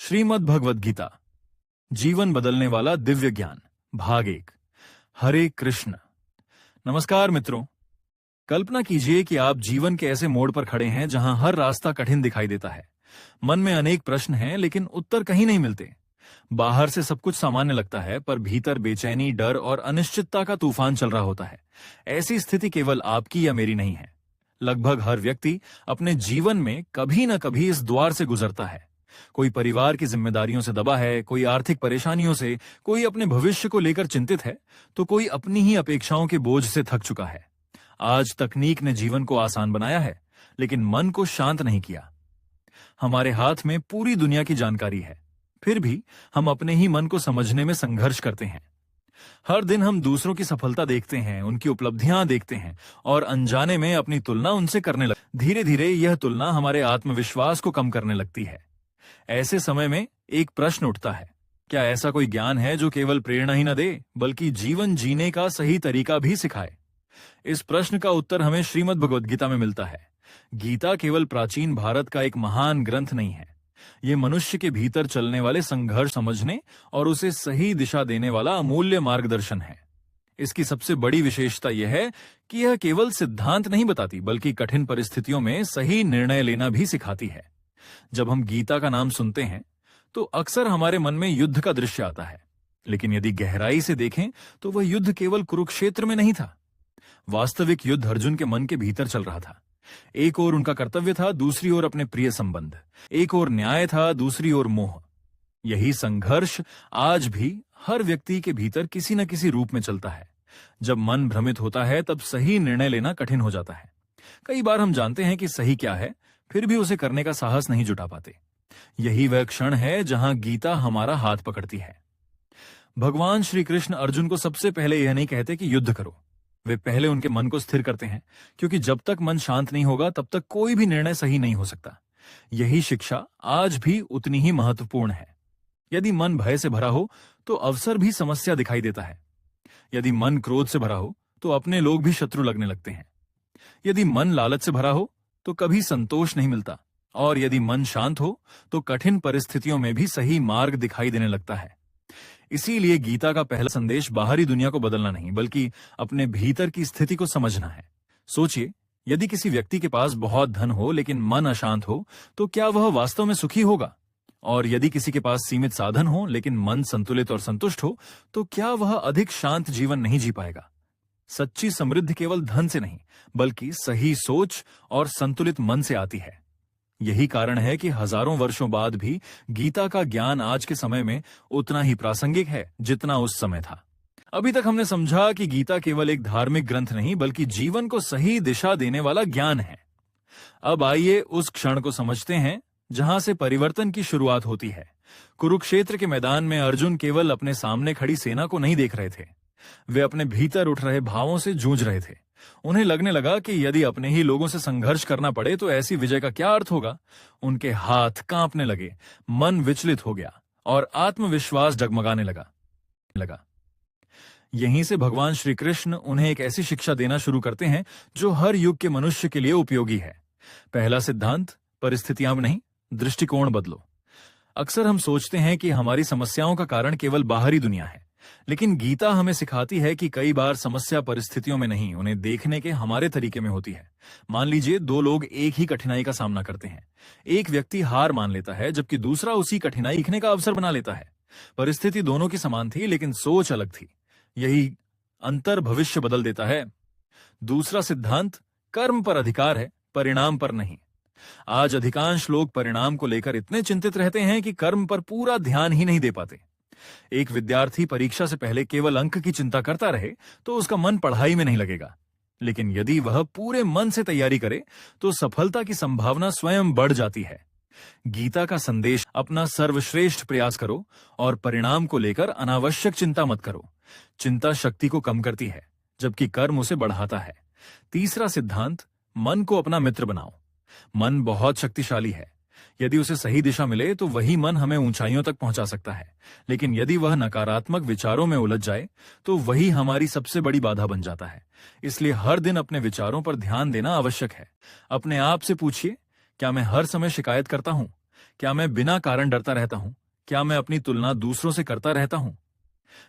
श्रीमद् भगवद गीता, जीवन बदलने वाला दिव्य ज्ञान, भाग 1। हरे कृष्ण। नमस्कार मित्रों। कल्पना कीजिए कि आप जीवन के ऐसे मोड़ पर खड़े हैं जहां हर रास्ता कठिन दिखाई देता है। मन में अनेक प्रश्न हैं, लेकिन उत्तर कहीं नहीं मिलते। बाहर से सब कुछ सामान्य लगता है, पर भीतर बेचैनी, डर और अनिश्चितता का तूफान चल रहा होता है। ऐसी स्थिति केवल आपकी या मेरी नहीं है। लगभग हर व्यक्ति अपने जीवन में कभी न कभी इस द्वार से गुजरता है। कोई परिवार की जिम्मेदारियों से दबा है, कोई आर्थिक परेशानियों से, कोई अपने भविष्य को लेकर चिंतित है, तो कोई अपनी ही अपेक्षाओं के बोझ से थक चुका है। आज तकनीक ने जीवन को आसान बनाया है, लेकिन मन को शांत नहीं किया। हमारे हाथ में पूरी दुनिया की जानकारी है, फिर भी हम अपने ही मन को समझने में संघर्ष करते हैं। हर दिन हम दूसरों की सफलता देखते हैं, उनकी उपलब्धियां देखते हैं और अनजाने में अपनी तुलना उनसे करने लगते। धीरे धीरे यह तुलना हमारे आत्मविश्वास को कम करने लगती है। ऐसे समय में एक प्रश्न उठता है, क्या ऐसा कोई ज्ञान है जो केवल प्रेरणा ही न दे, बल्कि जीवन जीने का सही तरीका भी सिखाए? इस प्रश्न का उत्तर हमें श्रीमद् भगवद गीता में मिलता है। गीता केवल प्राचीन भारत का एक महान ग्रंथ नहीं है, ये मनुष्य के भीतर चलने वाले संघर्ष समझने और उसे सही दिशा देने वाला अमूल्य मार्गदर्शन है। इसकी सबसे बड़ी विशेषता यह है कि यह केवल सिद्धांत नहीं बताती, बल्कि कठिन परिस्थितियों में सही निर्णय लेना भी सिखाती है। जब हम गीता का नाम सुनते हैं तो अक्सर हमारे मन में युद्ध का दृश्य आता है, लेकिन यदि गहराई से देखें तो वह युद्ध केवल कुरुक्षेत्र में नहीं था। वास्तविक युद्ध अर्जुन के मन के भीतर चल रहा था। एक ओर उनका कर्तव्य था, दूसरी ओर अपने प्रिय संबंध। एक ओर न्याय था, दूसरी ओर मोह। यही संघर्ष आज भी हर व्यक्ति के भीतर किसी न किसी रूप में चलता है। जब मन भ्रमित होता है तब सही निर्णय लेना कठिन हो जाता है। कई बार हम जानते हैं कि सही क्या है, फिर भी उसे करने का साहस नहीं जुटा पाते। यही वह क्षण है जहां गीता हमारा हाथ पकड़ती है। भगवान श्री कृष्ण अर्जुन को सबसे पहले यह नहीं कहते कि युद्ध करो। वे पहले उनके मन को स्थिर करते हैं, क्योंकि जब तक मन शांत नहीं होगा तब तक कोई भी निर्णय सही नहीं हो सकता। यही शिक्षा आज भी उतनी ही महत्वपूर्ण है। यदि मन भय से भरा हो तो अवसर भी समस्या दिखाई देता है। यदि मन क्रोध से भरा हो तो अपने लोग भी शत्रु लगने लगते हैं। यदि मन लालच से भरा हो तो कभी संतोष नहीं मिलता, और यदि मन शांत हो तो कठिन परिस्थितियों में भी सही मार्ग दिखाई देने लगता है। इसीलिए गीता का पहला संदेश बाहरी दुनिया को बदलना नहीं, बल्कि अपने भीतर की स्थिति को समझना है। सोचिए, यदि किसी व्यक्ति के पास बहुत धन हो लेकिन मन अशांत हो तो क्या वह वास्तव में सुखी होगा? और यदि किसी के पास सीमित साधन हो लेकिन मन संतुलित और संतुष्ट हो तो क्या वह अधिक शांत जीवन नहीं जी पाएगा? सच्ची समृद्धि केवल धन से नहीं, बल्कि सही सोच और संतुलित मन से आती है। यही कारण है कि हजारों वर्षों बाद भी गीता का ज्ञान आज के समय में उतना ही प्रासंगिक है जितना उस समय था। अभी तक हमने समझा कि गीता केवल एक धार्मिक ग्रंथ नहीं, बल्कि जीवन को सही दिशा देने वाला ज्ञान है। अब आइए उस क्षण को समझते हैं जहां से परिवर्तन की शुरुआत होती है। कुरुक्षेत्र के मैदान में अर्जुन केवल अपने सामने खड़ी सेना को नहीं देख रहे थे, वे अपने भीतर उठ रहे भावों से जूझ रहे थे। उन्हें लगने लगा कि यदि अपने ही लोगों से संघर्ष करना पड़े तो ऐसी विजय का क्या अर्थ होगा। उनके हाथ कांपने लगे, मन विचलित हो गया और आत्मविश्वास डगमगाने लगा। यहीं से भगवान श्री कृष्ण उन्हें एक ऐसी शिक्षा देना शुरू करते हैं जो हर युग के मनुष्य के लिए उपयोगी है। पहला सिद्धांत, परिस्थितियां नहीं, दृष्टिकोण बदलो। अक्सर हम सोचते हैं कि हमारी समस्याओं का कारण केवल बाहरी दुनिया है, लेकिन गीता हमें सिखाती है कि कई बार समस्या परिस्थितियों में नहीं, उन्हें देखने के हमारे तरीके में होती है। मान लीजिए, दो लोग एक ही कठिनाई का सामना करते हैं। एक व्यक्ति हार मान लेता है, जबकि दूसरा उसी कठिनाई सीखने का अवसर बना लेता है। परिस्थिति दोनों की समान थी, लेकिन सोच अलग थी। यही अंतर भविष्य बदल देता है। दूसरा सिद्धांत, कर्म पर अधिकार है, परिणाम पर नहीं। आज अधिकांश लोग परिणाम को लेकर इतने चिंतित रहते हैं कि कर्म पर पूरा ध्यान ही नहीं दे पाते। एक विद्यार्थी परीक्षा से पहले केवल अंक की चिंता करता रहे तो उसका मन पढ़ाई में नहीं लगेगा, लेकिन यदि वह पूरे मन से तैयारी करे तो सफलता की संभावना स्वयं बढ़ जाती है। गीता का संदेश, अपना सर्वश्रेष्ठ प्रयास करो और परिणाम को लेकर अनावश्यक चिंता मत करो। चिंता शक्ति को कम करती है, जबकि कर्म उसे बढ़ाता है। तीसरा सिद्धांत, मन को अपना मित्र बनाओ। मन बहुत शक्तिशाली है। यदि उसे सही दिशा मिले तो वही मन हमें ऊंचाइयों तक पहुंचा सकता है, लेकिन यदि वह नकारात्मक विचारों में उलझ जाए तो वही हमारी सबसे बड़ी बाधा बन जाता है। इसलिए हर दिन अपने विचारों पर ध्यान देना आवश्यक है। अपने आप से पूछिए, क्या मैं हर समय शिकायत करता हूं? क्या मैं बिना कारण डरता रहता हूं? क्या मैं अपनी तुलना दूसरों से करता रहता हूं?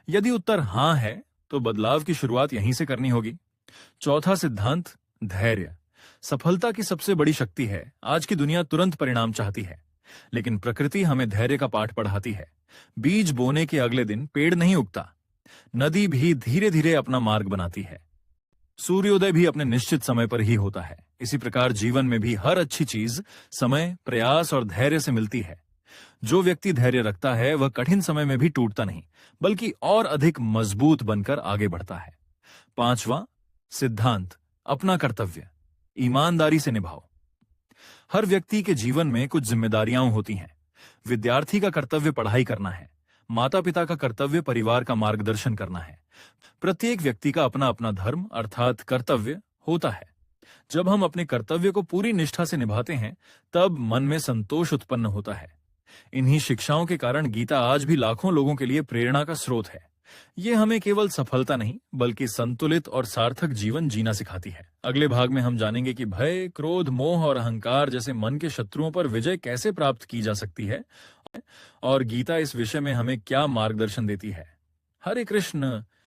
यदि उत्तर हां है, तो बदलाव की शुरुआत यहीं से करनी होगी। चौथा सिद्धांत, धैर्य। सफलता की सबसे बड़ी शक्ति है। आज की दुनिया तुरंत परिणाम चाहती है, लेकिन प्रकृति हमें धैर्य का पाठ पढ़ाती है। बीज बोने के अगले दिन पेड़ नहीं उगता। नदी भी धीरे धीरे अपना मार्ग बनाती है। सूर्योदय भी अपने निश्चित समय पर ही होता है। इसी प्रकार जीवन में भी हर अच्छी चीज समय, प्रयास और धैर्य से मिलती है। जो व्यक्ति धैर्य रखता है वह कठिन समय में भी टूटता नहीं, बल्कि और अधिक मजबूत बनकर आगे बढ़ता है। पांचवा सिद्धांत, अपना कर्तव्य ईमानदारी से निभाओ। हर व्यक्ति के जीवन में कुछ जिम्मेदारियां होती हैं। विद्यार्थी का कर्तव्य पढ़ाई करना है। माता पिता का कर्तव्य परिवार का मार्गदर्शन करना है। प्रत्येक व्यक्ति का अपना अपना धर्म अर्थात कर्तव्य होता है। जब हम अपने कर्तव्य को पूरी निष्ठा से निभाते हैं, तब मन में संतोष उत्पन्न होता है। इन्हीं शिक्षाओं के कारण गीता आज भी लाखों लोगों के लिए प्रेरणा का स्रोत है। ये हमें केवल सफलता नहीं, बल्कि संतुलित और सार्थक जीवन जीना सिखाती है। अगले भाग में हम जानेंगे कि भय, क्रोध, मोह और अहंकार जैसे मन के शत्रुओं पर विजय कैसे प्राप्त की जा सकती है और गीता इस विषय में हमें क्या मार्गदर्शन देती है। हरे कृष्ण।